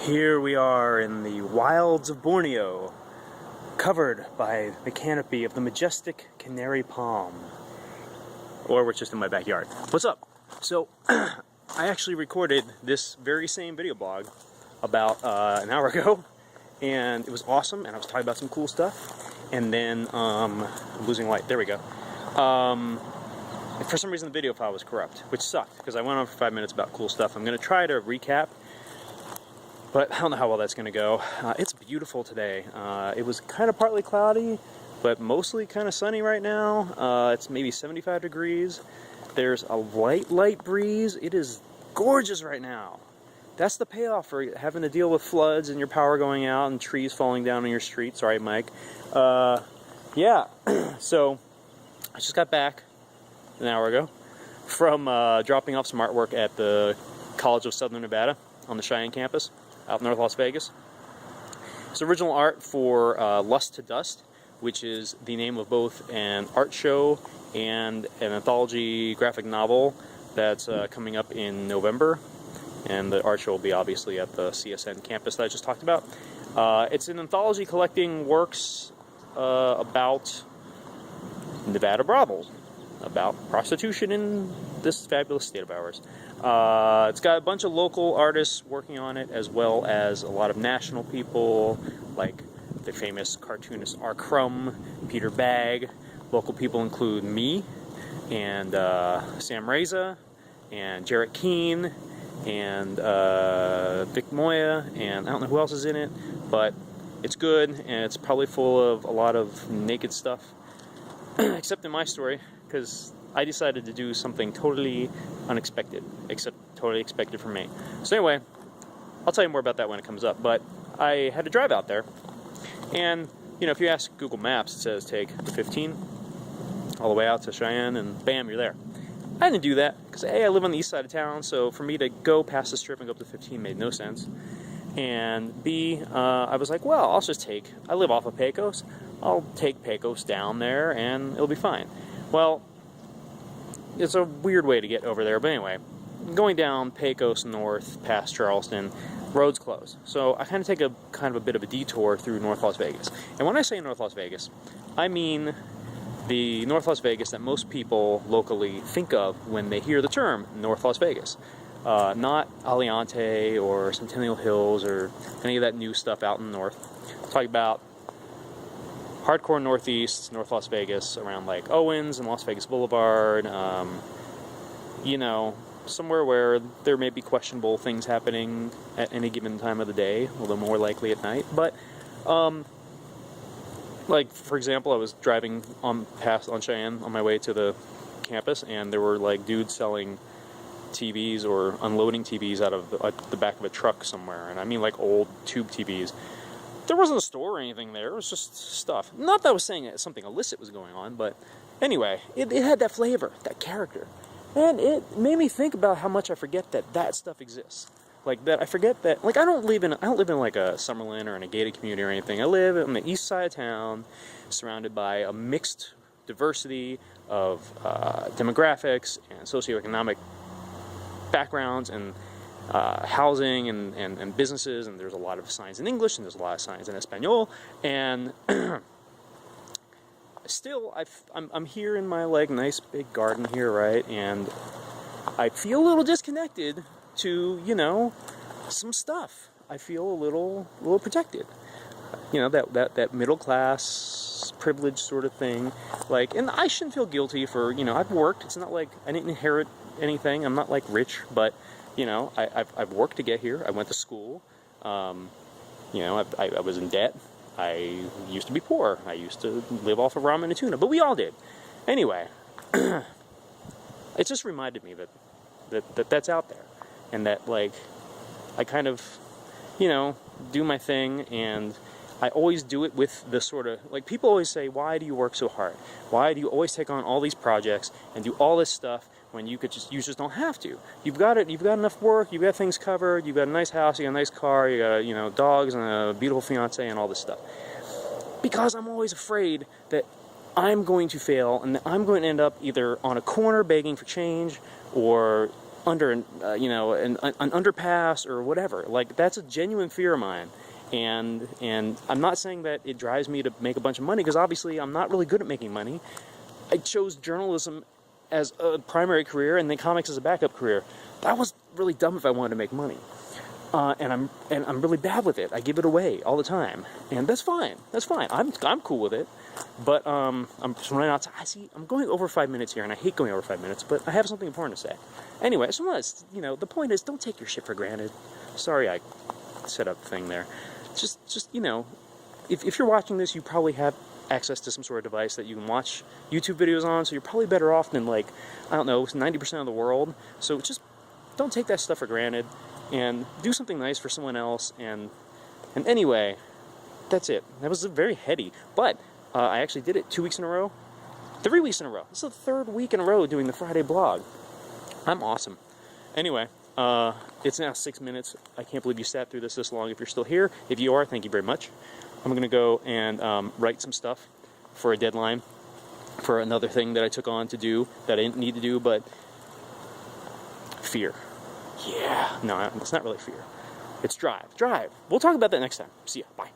Here we are in the wilds of Borneo, covered by the canopy of the majestic canary palm. Or we're just in my backyard. What's up? So, I actually recorded this very same video blog about an hour ago, and it was awesome, and I was talking about some cool stuff. And then, I'm losing light. There we go. For some reason the video file was corrupt, which sucked, because I went on for 5 minutes about cool stuff. I'm going to try to recap, but I don't know how well that's going to go. It's beautiful today. It was kind of partly cloudy, but mostly kind of sunny right now. It's maybe 75 degrees. There's a light breeze. It is gorgeous right now. That's the payoff for having to deal with floods and your power going out and trees falling down on your street. Sorry, Mike. Yeah, so I just got back an hour ago from dropping off some artwork at the College of Southern Nevada on the Cheyenne campus out in North Las Vegas. It's original art for Lust to Dust, which is the name of both an art show and an anthology graphic novel that's coming up in November. And the art show will be obviously at the CSN campus that I just talked about. It's an anthology collecting works about Nevada brothels, about prostitution in this fabulous state of ours. It's got a bunch of local artists working on it, as well as a lot of national people, like the famous cartoonist R. Crumb, Peter Bagg. Local people include me, and Sam Reza, and Jarrett Keene, and Vic Moya, and I don't know who else is in it, but it's good, and it's probably full of a lot of naked stuff, except in my story, because I decided to do something totally unexpected, except totally expected from me. So anyway, I'll tell you more about that when it comes up, but I had to drive out there, and, you know, if you ask Google Maps, it says take the 15 all the way out to Cheyenne, and bam, you're there. I didn't do that, because A, I live on the east side of town, so for me to go past the strip and go up to 15 made no sense. And B, I was like, well, I'll just take, I live off of Pecos, I'll take Pecos down there, and it'll be fine. Well, it's a weird way to get over there, but anyway, going down Pecos north past Charleston, roads closed. So I kind of take a bit of a detour through North Las Vegas. And when I say North Las Vegas, I mean the North Las Vegas that most people locally think of when they hear the term North Las Vegas. Not Aliante or Centennial Hills or any of that new stuff out in the north. I'm talking about hardcore northeast, North Las Vegas, around like Owens and Las Vegas Boulevard. You know, somewhere where there may be questionable things happening at any given time of the day, although more likely at night. But like, for example, I was driving on Cheyenne on my way to the campus, and there were like dudes selling TVs or unloading TVs out of the back of a truck somewhere, and I mean like old tube TVs. There wasn't a store or anything there, it was just stuff. Not that I was saying that something illicit was going on, but anyway, it had that flavor, that character. And it made me think about how much I forget that stuff exists. Like, that I forget that, like, I don't live in like a Summerlin or in a gated community or anything. I live on the east side of town, surrounded by a mixed diversity of demographics and socioeconomic backgrounds and housing and businesses, and there's a lot of signs in English and there's a lot of signs in Espanol, and still I'm here in my like nice big garden here, right, and I feel a little disconnected to, you know, some stuff. I feel a little protected, you know, that middle class privilege sort of thing, like, and I shouldn't feel guilty for, you know, I've worked. It's not like I didn't inherit anything. I'm not like rich, but you know, I've worked to get here. I went to school. You know, I was in debt. I used to be poor. I used to live off of ramen and tuna, but we all did. Anyway, it just reminded me that's out there, and that, like, I kind of, you know, do my thing, and I always do it with the sort of, like, people always say, why do you work so hard? Why do you always take on all these projects and do all this stuff when you just don't have to? You've got enough work, you've got things covered, you've got a nice house, you got a nice car, you got, you know, dogs and a beautiful fiance and all this stuff. Because I'm always afraid that I'm going to fail and that I'm going to end up either on a corner begging for change, or under you know, an underpass or whatever. Like, that's a genuine fear of mine. And I'm not saying that it drives me to make a bunch of money, because obviously I'm not really good at making money. I chose journalism as a primary career and then comics as a backup career. That was really dumb if I wanted to make money. And I'm really bad with it. I give it away all the time, and that's fine. That's fine. I'm cool with it. But I'm just running out. I'm going over 5 minutes here, and I hate going over 5 minutes. But I have something important to say. Anyway, so the point is, don't take your shit for granted. Sorry, I set up the thing there. Just if you're watching this, you probably have access to some sort of device that you can watch YouTube videos on. So you're probably better off than, like, I don't know, 90% of the world. So just don't take that stuff for granted. And do something nice for someone else. And anyway, that's it. That was very heady. But I actually did it 2 weeks in a row. 3 weeks in a row. This is the third week in a row doing the Friday blog. I'm awesome. Anyway, it's now 6 minutes. I can't believe you sat through this long if you're still here. If you are, thank you very much. I'm going to go and write some stuff for a deadline for another thing that I took on to do that I didn't need to do, but fear. Yeah, no, it's not really fear. It's drive. We'll talk about that next time. See ya. Bye.